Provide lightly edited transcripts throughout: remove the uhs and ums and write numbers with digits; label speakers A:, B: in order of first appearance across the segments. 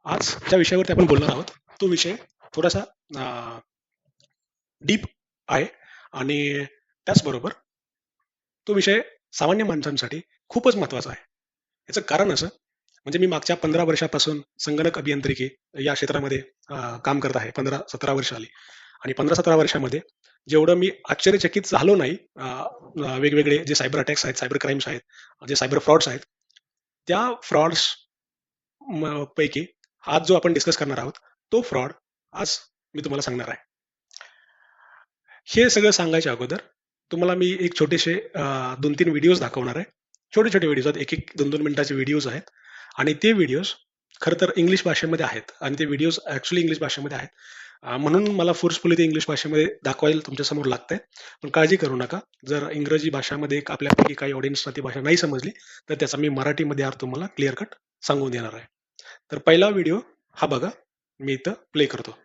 A: आज ज्या विषयावरती आपण बोलणार आहोत, तो विषय थोडासा डीप आहे आणि त्याचबरोबर तो विषय सामान्य माणसांसाठी खूपच महत्त्वाचा आहे. याचं कारण असं, म्हणजे मी मागच्या 15 वर्षापासून संगणक अभियांत्रिकी या क्षेत्रामध्ये काम करत आहे. 15-17 वर्ष आली आणि 15-17 वर्षामध्ये जेवढं मी आश्चर्यचकित झालो नाही, वेगवेगळे जे सायबर अटॅक्स आहेत, सायबर क्राईम्स आहेत, जे सायबर फ्रॉड्स आहेत, त्या फ्रॉड्स पैकी आज जो आपण डिस्कस करणार आहोत, तो फ्रॉड आज मी तुम्हाला सांगणार आहे. हे सगळं सांगायच्या अगोदर तुम्हाला मी एक छोटेसे 2-3 व्हिडिओज दाखवणार आहे. छोटे-छोटे व्हिडिओज आहेत. 1-1, 2-2 मिनिटाचे व्हिडिओज आहेत आणि ते व्हिडिओज खरं तर इंग्लिश भाषेमध्ये आहेत आणि ते व्हिडिओज ॲक्चुअली इंग्लिश भाषेमध्ये आहेत. म्हणून मला फोर्सफुली ते इंग्लिश भाषेमध्ये दाखवायला तुमच्यासमोर लागतंय. पण काळजी करू नका. जर इंग्रजी भाषामध्ये आपल्यापैकी काही ऑडियन्सला ती भाषा नाही समजली, तर त्याचा मी मराठीमध्ये अर्थ तुम्हाला क्लिअर कट सांगून देणार आहे. तर पहिला व्हिडिओ हा बघा. मी इथं प्ले करतो.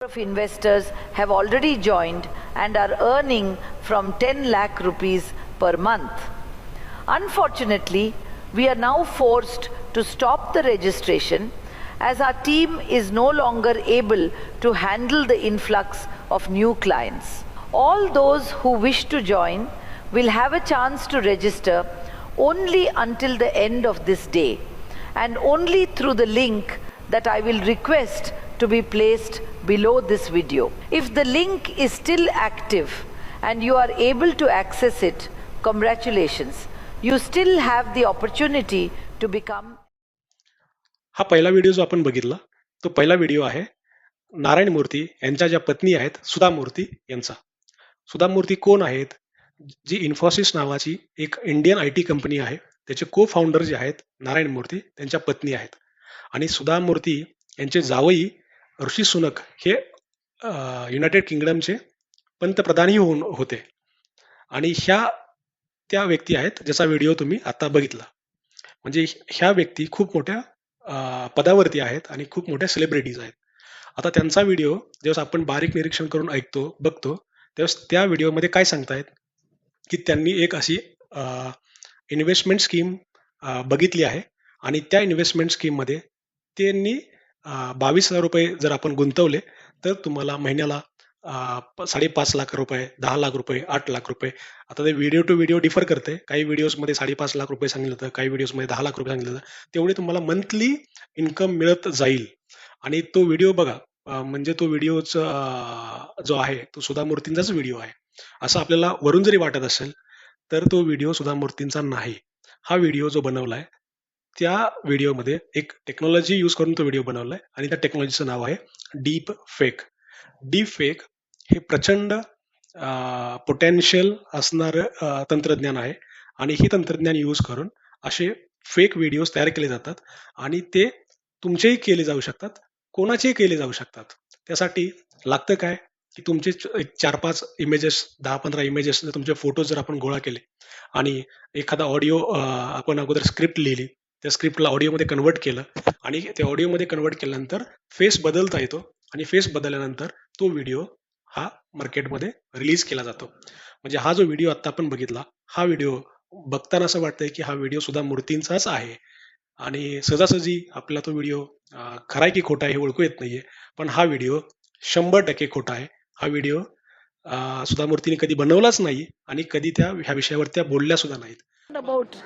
B: Of investors have already joined and are earning from 10 lakh rupees per month. Unfortunately, we are now forced to stop the registration as our team is no longer able to handle the influx of new clients. All those who wish to join will have a chance to register only until the end of this day and only through the link that I will request to be placed below this video. If the link is still active and you are able to access it, congratulations. You still have the opportunity to become.
A: हा पहिला video जो आपण बघितला, तो पहिला video आहे नारायण मूर्ती यांच्या ज्या पत्नी आहेत सुधा मूर्ती यांचा. सुधा मूर्ती कोण आहेत? जी इन्फोसिस नावाची एक इंडियन IT कंपनी आहे, त्याचे को फाउंडर जे आहेत नारायण मूर्ती त्यांच्या पत्नी आहेत. आणि सुधा मूर्ती यांचे जावई ऋषी सुनक हे युनायटेड किंगडमचे पंतप्रधानही होते. आणि त्या व्यक्ती आहेत ज्याचा व्हिडिओ तुम्ही आता बघितला. म्हणजे ह्या व्यक्ती खूप मोठ्या पदावरती आहेत आणि खूप मोठ्या सेलिब्रिटीज आहेत. आता त्यांचा व्हिडिओ जेव्हा आपण बारीक निरीक्षण करून बघतो, तेव्हा त्या व्हिडिओमध्ये काय सांगतायत की त्यांनी एक अशी इन्व्हेस्टमेंट स्कीम बघितली आहे आणि त्या इन्व्हेस्टमेंट स्कीममध्ये त्यांनी 22,000 रुपये जर आपण गुंतवले तर तुम्हाला महिन्याला 5.5 लाख रुपये, 10 लाख रुपये, 8 लाख रुपये. आता ते व्हिडिओ टू व्हिडिओ डिफर करते. काही व्हिडिओजमध्ये 5.5 लाख रुपये सांगितलं होतं, काही व्हिडिओजमध्ये 10 लाख रुपये सांगितलं होतं. तेवढे तुम्हाला मंथली इन्कम मिळत जाईल. आणि तो व्हिडिओ बघा, म्हणजे तो व्हिडिओचा जो आहे तो सुधा मूर्तींचाच व्हिडिओ आहे. असं आपल्याला वरून जरी वाटत असेल तर तो व्हिडिओ सुधा मूर्तींचा नाही. हा व्हिडिओ जो बनवलाय त्या व्हिडिओमध्ये एक टेक्नॉलॉजी यूज करून तो व्हिडिओ बनवलाय आणि त्या टेक्नॉलॉजीचं नाव आहे डीप फेक. डीप फेक हे प्रचंड पोटेन्शियल असणारं तंत्रज्ञान आहे आणि हे तंत्रज्ञान यूज करून असे फेक व्हिडिओज तयार केले जातात आणि ते तुमचेही केले जाऊ शकतात, कोणाचेही केले जाऊ शकतात. त्यासाठी लागतं काय की तुमचे एक 4-5 इमेजेस, 10-15 इमेजेस, तुमचे फोटोज जर आपण गोळा केले आणि एखादा ऑडिओ आपण अगोदर स्क्रिप्ट लिहिली, त्या स्क्रिप्टला ऑडिओमध्ये कन्वर्ट केलं आणि त्या ऑडिओमध्ये कन्वर्ट केल्यानंतर फेस बदलता येतो आणि फेस बदलल्यानंतर तो व्हिडिओ हा मार्केटमध्ये रिलीज केला जातो. म्हणजे हा जो व्हिडिओ आता आपण बघितला, हा व्हिडिओ बघताना असं वाटतंय की हा व्हिडिओ सुद्धा मूर्तींचाच आहे आणि सहजासहजी आपला तो व्हिडिओ खरा आहे की खोटा आहे हे ओळखू येत नाहीये. पण हा व्हिडिओ 100% खोटा आहे. हा व्हिडिओ सुधा मूर्तीने कधी बनवलाच नाही आणि कधी ह्या विषयावर त्या बोलल्या सुद्धा नाहीत.
C: About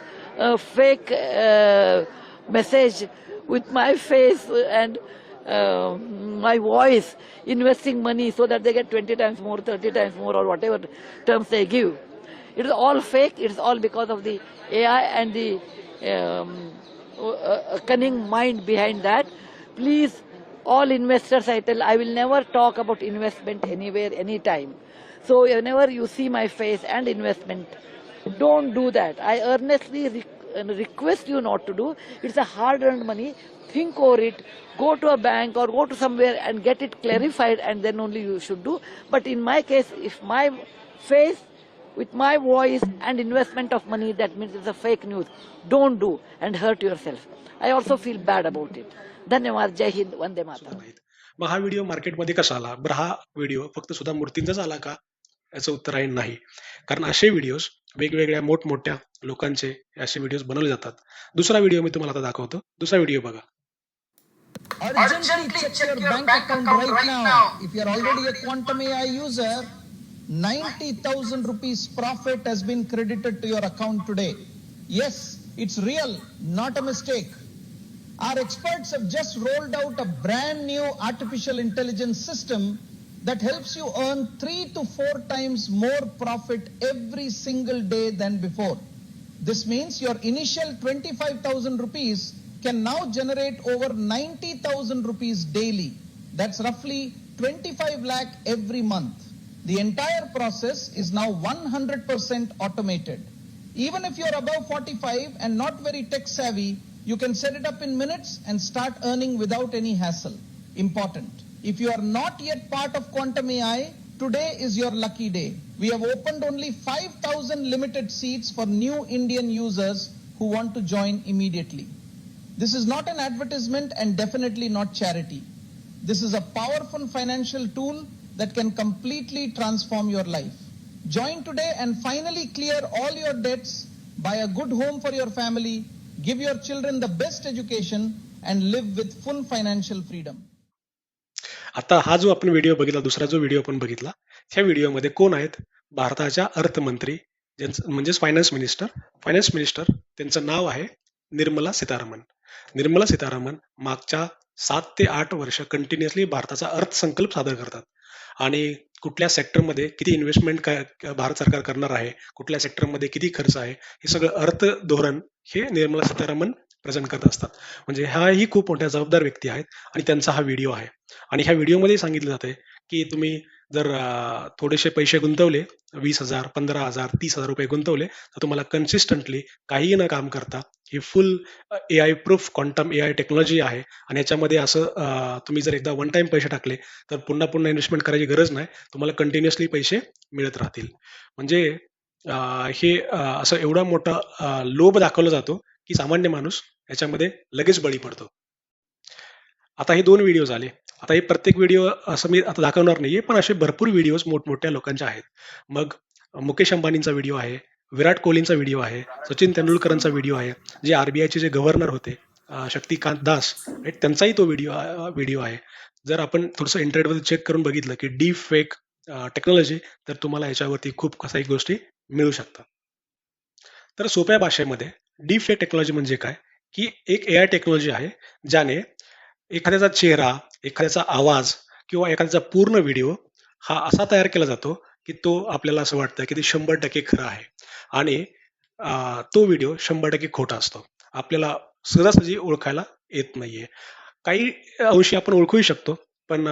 C: fake message with my face and my voice, investing money so that they get 20 times more, 30 times more, or whatever terms they give. It is all fake. It is all because of the AI and the cunning mind behind that. Please, all investors, I tell, I will never talk about investment anywhere, anytime. So whenever you see my face and investment, don't do that. I earnestly request you not to do. It's a hard-earned money. Think over it. Go to a bank or go to somewhere and get it clarified, and then only you should do. But in my case, if my face with my voice and investment of money, that means it's a fake news. Don't do and hurt yourself. I also feel bad about it. धन्यवाद. जय हिंद. वंदे मातरम.
A: मग हा video मार्केटमध्ये कसा आला? बरं, हा video फक्त सुधा मूर्तींचाच आला का? याचं उत्तर आहे नाही. कारण असे व्हिडिओज वेगवेगळ्या मोठमोठ्या लोकांचे असे व्हिडिओज बनवले जातात. दुसरा व्हिडिओ मी तुम्हाला आता दाखवतो. दुसरा व्हिडिओ बघा.
D: Urgently check your bank account right now. If you are already a Quantum AI user, 90,000 rupees profit has been credited to your account today. Yes, it's real, not a mistake. Our experts have just rolled out a brand new artificial intelligence system that helps you earn 3 to 4 times more profit every single day than before. This means your initial 25,000 rupees can now generate over 90,000 rupees daily. That's roughly 25 lakh every month. The entire process is now 100% automated. Even if you're above 45 and not very tech savvy, you can set it up in minutes and start earning without any hassle. Important. If you are not yet part of Quantum AI, today is your lucky day. We have opened only 5,000 limited seats for new Indian users who want to join immediately. This is not an advertisement and definitely not charity. This is a powerful financial tool that can completely transform your life. Join today and finally clear all your debts, buy a good home for your family, give your children the best education, and live with full financial freedom.
A: आता हा जो आपण video बघितला, दुसरा जो video आपण बघितला, ह्या व्हिडिओमध्ये कोण आहेत? भारताच्या अर्थमंत्री, ज्यांचं म्हणजेच फायनान्स मिनिस्टर, त्यांचं नाव आहे निर्मला सीतारामन. निर्मला सीतारामन मागच्या 7 ते 8 वर्ष कंटिन्युअसली भारताचा अर्थसंकल्प सादर करतात आणि कुठल्या सेक्टरमध्ये किती इन्व्हेस्टमेंट भारत सरकार करणार आहे, कुठल्या सेक्टरमध्ये किती खर्च आहे, हे सगळं अर्थ धोरण हे निर्मला सीतारामन प्रेझेंट करत असतात. म्हणजे हाही खूप मोठ्या जबाबदार व्यक्ती आहेत आणि त्यांचा हा व्हिडिओ आहे. आणि ह्या व्हिडिओमध्ये सांगितलं जाते की तुम्ही जर थोडेसे पैसे गुंतवले, 20,000, 15,000, 30,000 रुपये गुंतवले, तर तुम्हाला कन्सिस्टंटली काहीही न काम करता ही full AI proof quantum AI technology आहे आणि याच्यामध्ये असं तुम्ही जर एकदा वन टाइम पैसे टाकले तर पुन्हा पुन्हा इन्व्हेस्टमेंट करायची गरज नाही, तुम्हाला कंटिन्युअसली पैसे मिळत राहतील. म्हणजे हे असं एवढा मोठा लोभ दाखवला जातो की सामान्य माणूस याच्यामध्ये लगेच बळी पडतो. आता हे 2 व्हिडिओ झाले. आता हे प्रत्येक व्हिडिओ असं मी आता दाखवणार नाहीये, पण असे भरपूर व्हिडिओज मोठमोठ्या लोकांचे आहेत. मग मुकेश अंबानींचा व्हिडिओ आहे, विराट कोहलींचा व्हिडिओ आहे, सचिन तेंडुलकरांचा व्हिडिओ आहे, जे RBIचे जे गव्हर्नर होते शक्तिकांत दास, त्यांचाही तो व्हिडिओ आहे. जर आपण थोडंसं इंटरनेटवर चेक करून बघितलं की डीप फेक टेक्नॉलॉजी, तर तुम्हाला याच्यावरती खूप काही गोष्टी मिळू शकतात. तर सोप्या भाषेमध्ये डीप फेक टेक्नॉलॉजी म्हणजे काय, की एक AI टेक्नॉलॉजी आहे ज्याने एखाद्याचा चेहरा, एखाद्याचा आवाज किंवा एखाद्याचा पूर्ण व्हिडिओ हा असा तयार केला जातो की तो आपल्याला असं वाटतं की ते 100% खरं आहे आणि तो व्हिडिओ 100% खोटा असतो. आपल्याला सहजासहजी ओळखायला येत नाहीये. काही अंशी आपण ओळखूही शकतो, पण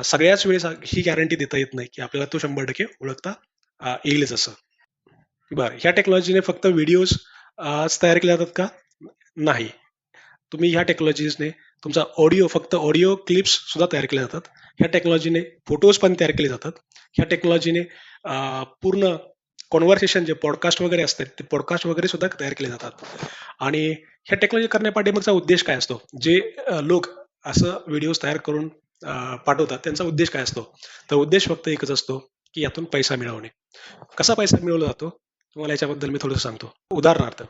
A: सगळ्याच वेळेस ही गॅरंटी देता येत नाही की आपल्याला तो 100% ओळखता येईलच असं. बरं, ह्या टेक्नॉलॉजीने फक्त व्हिडिओज तयार केले जातात का? नाही. तुम्ही ह्या टेक्नॉलॉजीजने तुमचा फक्त ऑडिओ क्लिप्स सुद्धा तयार केले जातात. ह्या टेक्नॉलॉजीने फोटोज पण तयार केले जातात. ह्या टेक्नॉलॉजीने पूर्ण कॉन्व्हर्सेशन जे पॉडकास्ट वगैरे असतात, ते पॉडकास्ट वगैरे सुद्धा तयार केले जातात. आणि ह्या टेक्नॉलॉजी करण्यापाठीमागचा उद्देश काय असतो? जे लोक असं व्हिडिओज तयार करून पाठवतात, त्यांचा उद्देश काय असतो? तर उद्देश फक्त एकच असतो की यातून पैसा मिळवणे. कसा पैसा मिळवला जातो? तुम्हाला याच्याबद्दल मी थोडंसं सांगतो. उदाहरणार्थ,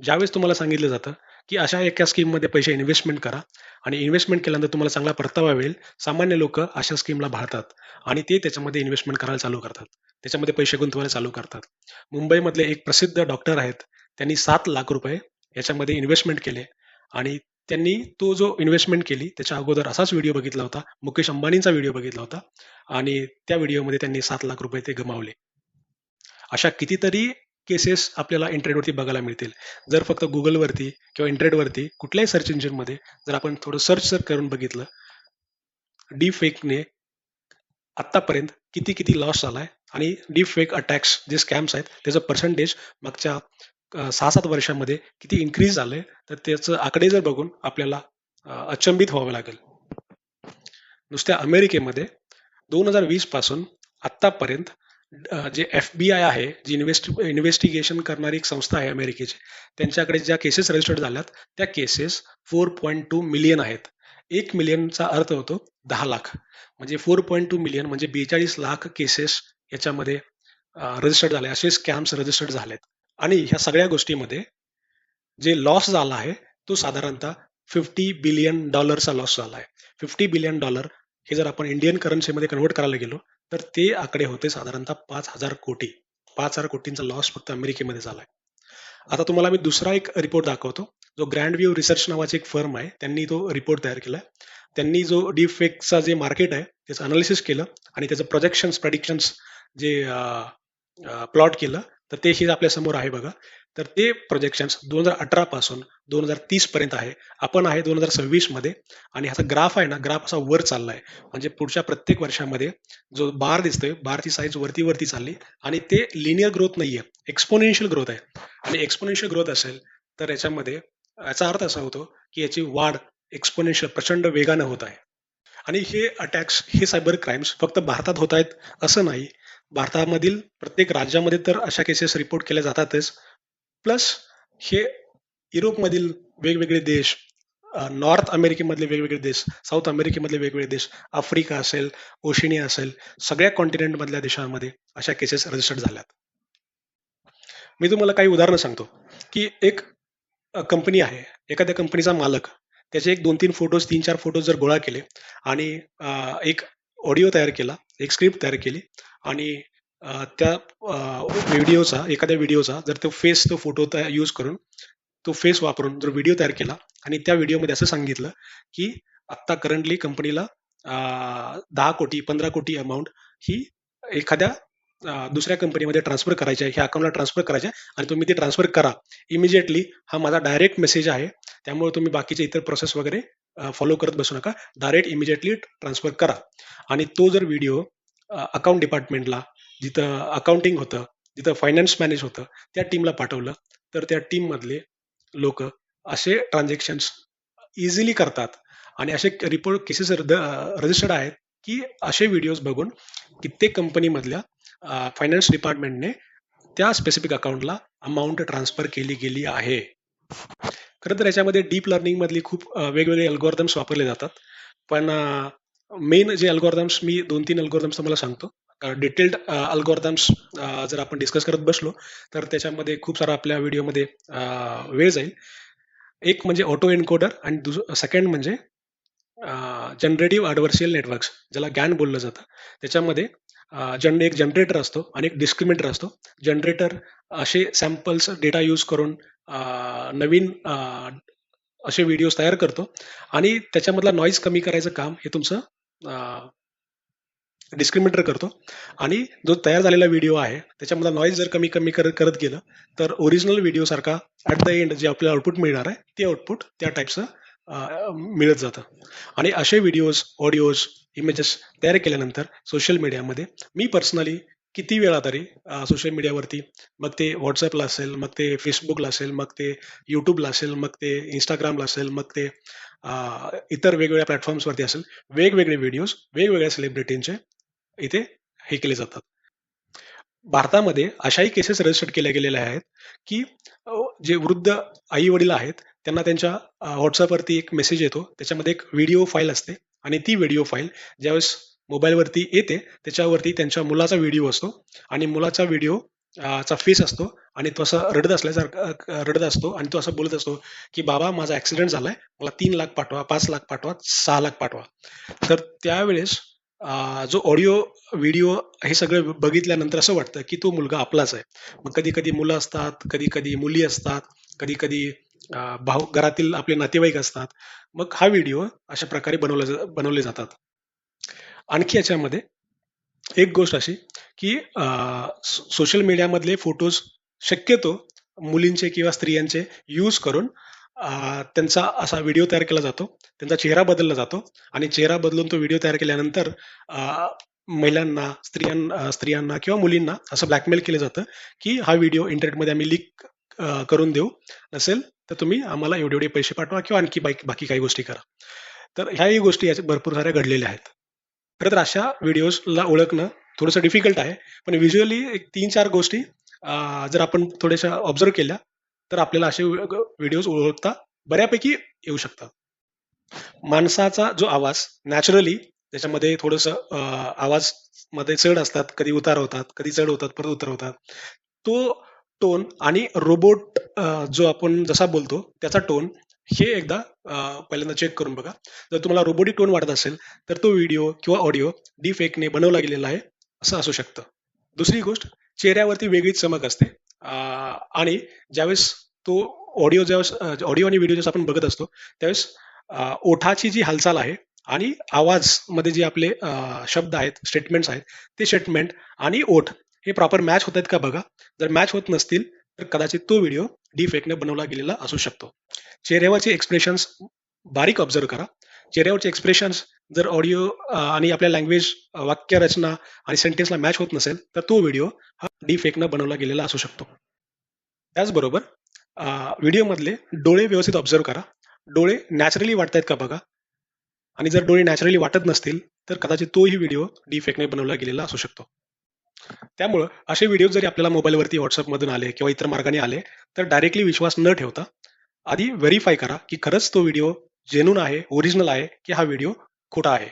A: ज्यावेळेस तुम्हाला सांगितलं जातं की अशा एका स्कीममध्ये पैसे इन्व्हेस्टमेंट करा आणि इन्व्हेस्टमेंट केल्यानंतर तुम्हाला चांगला परतावा मिळेल, सामान्य लोक अशा स्कीमला भाळतात आणि ते त्याच्यामध्ये इन्व्हेस्टमेंट करायला चालू करतात, त्याच्यामध्ये पैसे गुंतवायला चालू करतात. मुंबईमधले एक प्रसिद्ध डॉक्टर आहेत, त्यांनी 7 लाख रुपये याच्यामध्ये इन्व्हेस्टमेंट केले आणि त्यांनी तो जो इन्व्हेस्टमेंट केली त्याच्या अगोदर असाच व्हिडिओ बघितला होता, मुकेश अंबानींचा व्हिडिओ बघितला होता आणि त्या व्हिडिओमध्ये त्यांनी 7 लाख रुपये ते गमावले. अशा कितीतरी केसेस आपल्याला इंटरनेटवरती बघायला मिळतील. जर फक्त गुगलवरती किंवा इंटरनेटवरती कुठल्याही सर्च इंजिनमध्ये जर आपण थोडं सर्च करून बघितलं, डीप फेकने आत्तापर्यंत किती लॉस झालाय आणि डीप फेक अटॅक्स जे स्कॅम्स आहेत त्याचं पर्सेंटेज मागच्या 6-7 वर्षामध्ये किती इन्क्रीज झालंय, तर त्याचं आकडे जर बघून आपल्याला अचंबित व्हावं लागेल. नुसत्या अमेरिकेमध्ये 2020 पासून आत्तापर्यंत जे FBI आहे, जी इन्व्हेस्टिगेशन करणारी एक संस्था आहे अमेरिकेची, त्यांच्याकडे ज्या केसेस रजिस्टर्ड झाल्यात त्या केसेस 4.2 मिलियन आहेत. 1 मिलियनचा अर्थ होतो 10 लाख, म्हणजे 4.2 मिलियन म्हणजे 42 लाख केसेस याच्यामध्ये रजिस्टर्ड झाले, असे स्कॅम्स रजिस्टर्ड झालेत. आणि ह्या सगळ्या गोष्टीमध्ये जे लॉस झाला आहे तो साधारणतः $50 बिलियन लॉस झाला आहे. $50 बिलियन हे जर आपण इंडियन करन्सीमध्ये कन्वर्ट करायला गेलो तर ते आकडे होते साधारणतः 5,000 कोटी. 5,000 कोटींचा लॉस फक्त अमेरिकेमध्ये झाला आहे. आता तुम्हाला मी दुसरा एक रिपोर्ट दाखवतो, जो ग्रँड व्ह्यू रिसर्च नावाची एक फर्म आहे, त्यांनी तो रिपोर्ट तयार केला. त्यांनी जो डीप फेकचा जे मार्केट आहे त्याचं अनालिसिस केलं आणि त्याचं प्रेडिक्शन्स जे प्लॉट केलं, तर ते हे आपल्या समोर आहे बघा. तर ते प्रोजेक्शन्स 2018 पासून 2030 पर्यंत आहे. आपण आहे 2026 मध्ये आणि ह्याचा ग्राफ आहे ना, ग्राफ असा वर चाललाय. म्हणजे पुढच्या प्रत्येक वर्षामध्ये जो बार दिसतोय, बारची साईज वरती वरती चालली आणि ते लिनियर ग्रोथ नाहीये, एक्सपोनेन्शियल ग्रोथ आहे. आणि एक्सपोनेन्शियल ग्रोथ असेल तर याच्यामध्ये याचा अर्थ असा होतो की याची वाढ एक्सपोनेन्शियल प्रचंड वेगानं होत आहे. आणि हे अटॅक्स, हे सायबर क्राईम्स फक्त भारतात होत आहेत असं नाही. भारतामधील प्रत्येक राज्यामध्ये तर अशा केसेस रिपोर्ट केल्या जातातच. प्लस हे युरोपमधील वेगवेगळे देश, नॉर्थ अमेरिकेमधले वेगवेगळे देश, साऊथ अमेरिकेमधले वेगवेगळे देश, आफ्रिका असेल, ओशिनिया असेल, सगळ्या कॉन्टिनेंटमधल्या देशांमध्ये अशा केसेस रजिस्टर्ड झाल्यात. मी तुम्हाला काही उदाहरणं सांगतो की एक कंपनी आहे, एखाद्या कंपनीचा मालक त्याचे एक 2-3 फोटोज, 3-4 फोटोज जर गोळा केले आणि एक ऑडिओ तयार केला, एक स्क्रिप्ट तयार केली आणि त्या एखाद्या व्हिडिओचा जर तो फोटो यूज करून, तो फेस वापरून जर व्हिडिओ तयार केला आणि त्या व्हिडिओमध्ये असं सांगितलं की आत्ता करंटली कंपनीला 10 कोटी 15 कोटी अमाऊंट ही एखाद्या दुसऱ्या कंपनीमध्ये ट्रान्सफर करायची आहे, ह्या अकाउंटला ट्रान्सफर करायचे आहे आणि तुम्ही ते ट्रान्सफर करा इमिजिएटली. हा माझा डायरेक्ट मेसेज आहे, त्यामुळे तुम्ही बाकीचे इतर प्रोसेस वगैरे फॉलो करत बसू नका, डायरेक्ट इमिजिएटली ट्रान्सफर करा. आणि तो जर व्हिडिओ अकाउंट डिपार्टमेंटला, जिथं अकाउंटिंग होतं, जिथं फायनान्स मॅनेज होतं, त्या टीमला पाठवलं तर त्या टीम मधले लोक असे ट्रान्झॅक्शन्स इझिली करतात. आणि असे रिपोर्ट केसेस रजिस्टर्ड आहेत की असे व्हिडिओज बघून कित्येक कंपनीमधल्या फायनान्स डिपार्टमेंटने त्या स्पेसिफिक अकाउंटला अमाऊंट ट्रान्सफर केली गेली आहे. खरं तर याच्यामध्ये डीप लर्निंग मधली खूप वेगवेगळे अल्गोरिदम्स वापरले जातात. पण मेन जे अल्गोरिदम्स, मी 2-3 अल्गोरिदम्स तुम्हाला सांगतो. डिटेल्ड अल्गोरिदम्स जर आपण डिस्कस करत बसलो तर त्याच्यामध्ये खूप सारा आपल्या व्हिडिओमध्ये वेळ जाईल. एक म्हणजे ऑटो एन्कोडर आणि सेकंड म्हणजे जनरेटिव्ह ॲडव्हर्शियल नेटवर्क्स, ज्याला गॅन बोललं जातं. त्याच्यामध्ये एक जनरेटर असतो आणि एक डिस्क्रिमिनेटर असतो. जनरेटर असे सॅम्पल्स डेटा यूज करून नवीन असे व्हिडिओज तयार करतो आणि त्याच्यामधला नॉईज कमी करायचं काम हे तुमचं डिस्क्रिमिनेटर करतो. आणि जो तयार झालेला व्हिडिओ आहे त्याच्यामधला नॉईज जर कमी कमी करत गेलं तर ओरिजिनल व्हिडिओ सारखा ॲट द एंड जे आपल्याला आउटपुट मिळणार आहे ते आउटपुट त्या टाईपचं मिळत जातं. आणि असे व्हिडिओज, ऑडिओज, इमेजेस तयार केल्यानंतर सोशल मीडियामध्ये मी पर्सनली किती वेळा तरी सोशल मीडियावरती, मग ते व्हॉट्सअपला असेल, मग ते फेसबुकला असेल, मग ते यूट्यूबला असेल, मग ते इंस्टाग्रामला असेल, मग ते इतर वेगवेगळ्या प्लॅटफॉर्म्सवरती असेल, वेगवेगळे व्हिडिओज वेगवेगळ्या सेलिब्रिटींचे इथे हे केले जातात. भारतामध्ये अशाही केसेस रजिस्टर केल्या गेलेल्या आहेत की जे वृद्ध आई वडील आहेत त्यांना त्यांच्या व्हॉट्सअपवरती एक मेसेज येतो, त्याच्यामध्ये एक व्हिडिओ फाईल असते आणि ती व्हिडिओ फाईल ज्यावेळेस मोबाईलवरती येते त्याच्यावरती त्यांच्या मुलाचा व्हिडिओ असतो आणि मुलाचा व्हिडिओ चा फेस असतो आणि तो असा रडत असतो आणि तो असं बोलत असतो की बाबा माझा ऍक्सिडेंट झालाय, मला 3 लाख पाठवा, 5 लाख पाठवा, 6 लाख पाठवा. तर त्यावेळेस जो ऑडिओ व्हिडिओ हे सगळं बघितल्यानंतर असं वाटतं की तो मुलगा आपलाच आहे. मग कधी कधी मुलं असतात, कधी कधी मुली असतात, कधी कधी भाऊ घरातील आपले नातेवाईक असतात. मग हा व्हिडिओ अशा प्रकारे बनवले जातात. आणखी याच्यामध्ये एक गोष्ट अशी की सोशल मीडियामधले फोटोज शक्यतो मुलींचे किंवा स्त्रियांचे यूज करून त्यांचा असा व्हिडिओ तयार केला जातो, त्यांचा चेहरा बदलला जातो आणि चेहरा बदलून तो व्हिडिओ तयार केल्यानंतर महिलांना, स्त्रियांना किंवा मुलींना असं ब्लॅकमेल केलं जातं की हा व्हिडिओ इंटरनेटमध्ये आम्ही लीक करून देऊ, नसेल तर तुम्ही आम्हाला एवढे एवढे पैसे पाठवा किंवा आणखी बाकी काही गोष्टी करा. तर ह्याही गोष्टी याच्यात भरपूर साऱ्या घडलेल्या आहेत. खरं तर अशा व्हिडिओजला ओळखणं थोडंसं डिफिकल्ट आहे, पण व्हिज्युअली एक 3-4 गोष्टी जर आपण थोड्याशा ऑब्झर्व केल्या तर आपल्याला असे व्हिडिओज ओळखता बऱ्यापैकी येऊ शकतात. माणसाचा जो आवाज नॅचरली त्याच्यामध्ये थोडंसं आवाज मध्ये चढ असतात, कधी उतार होतात, कधी चढ होतात, परत उतार होतात. तो टोन आणि रोबोट जो आपण जसा बोलतो त्याचा टोन हे एकदा पहिल्यांदा चेक करून बघा. जर तुम्हाला रोबोटिक टोन वाटत असेल तर तो व्हिडिओ किंवा ऑडिओ डीफेकने बनवला गेलेला आहे असं असू शकतं. दुसरी गोष्ट, चेहऱ्यावरती वेगळीच चमक असते आणि ज्यावेळेस तो ऑडिओ आणि व्हिडिओ आपण बघत असतो त्यावेळेस ओठाची जी हालचाल आहे आणि आवाजमध्ये जे आपले शब्द आहेत, स्टेटमेंट्स आहेत, ते स्टेटमेंट आणि ओठ हे प्रॉपर मॅच होत आहेत का बघा. जर मॅच होत नसतील तर कदाचित तो व्हिडिओ डीफेकने बनवला गेलेला असू शकतो. चेहऱ्यावरचे एक्सप्रेशन्स बारीक ऑब्झर्व करा. चेहऱ्यावरचे एक्सप्रेशन्स जर ऑडिओ आणि आपल्या लँग्वेज, वाक्यरचना आणि सेंटेन्सला मॅच होत नसेल तर तो व्हिडिओ हा डीफेकनं बनवला गेलेला असू शकतो. त्याचबरोबर व्हिडिओमधले डोळे व्यवस्थित ऑब्झर्व करा. डोळे नॅचरली वाटत आहेत का बघा. आणि जर डोळे नॅचरली वाटत नसतील तर कदाचित तोही व्हिडिओ डीफेकने बनवला गेलेला असू शकतो. त्यामुळं असे व्हिडिओ जरी आपल्याला मोबाईलवरती व्हॉट्सअपमधून आले किंवा इतर मार्गाने आले तर डायरेक्टली विश्वास न ठेवता आधी व्हेरीफाय करा की खरंच तो व्हिडिओ जेन्युन आहे, ओरिजिनल आहे की हा व्हिडिओ खोटा आहे.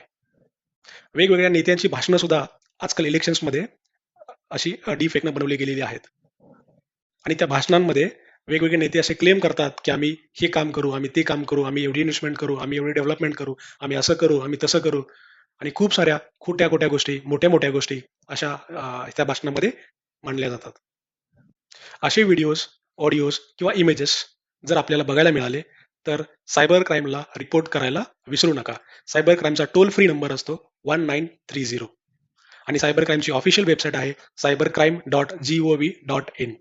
A: वेगवेगळ्या नेत्यांची भाषणं सुद्धा आजकाल इलेक्शन्समध्ये अशी डीफेकनं बनवली गेलेली आहेत. आणि त्या भाषणांमध्ये वेगवेगळे नेते असे क्लेम करतात की आम्ही हे काम करू, आम्ही ते काम करू, आम्ही एवढी इन्व्हेस्टमेंट करू, आम्ही एवढी डेव्हलपमेंट करू, आम्ही असं करू, आम्ही तसं करू आणि खूप साऱ्या खोट्या खोट्या गोष्टी, मोठ्या मोठ्या गोष्टी अशा त्या भाषणामध्ये मांडल्या जातात. असे व्हिडिओज, ऑडिओज किंवा इमेजेस जर आपल्याला बघायला मिळाले तर सायबर क्राईमला रिपोर्ट करायला विसरू नका. सायबर क्राईमचा टोल फ्री नंबर असतो 1930 आणि सायबर क्राईमची ऑफिशियल वेबसाईट आहे cybercrime.gov.in.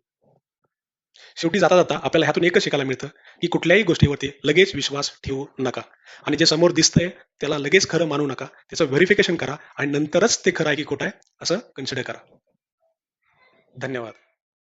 A: शेवटी जाता जाता आपल्याला ह्यातून एकच शिकायला मिळतं की कुठल्याही गोष्टीवरती लगेच विश्वास ठेवू नका आणि जे समोर दिसतंय त्याला लगेच खरं मानू नका. त्याचं व्हेरिफिकेशन करा आणि नंतरच ते खरं आहे की खोटं आहे असं कन्सिडर करा. धन्यवाद.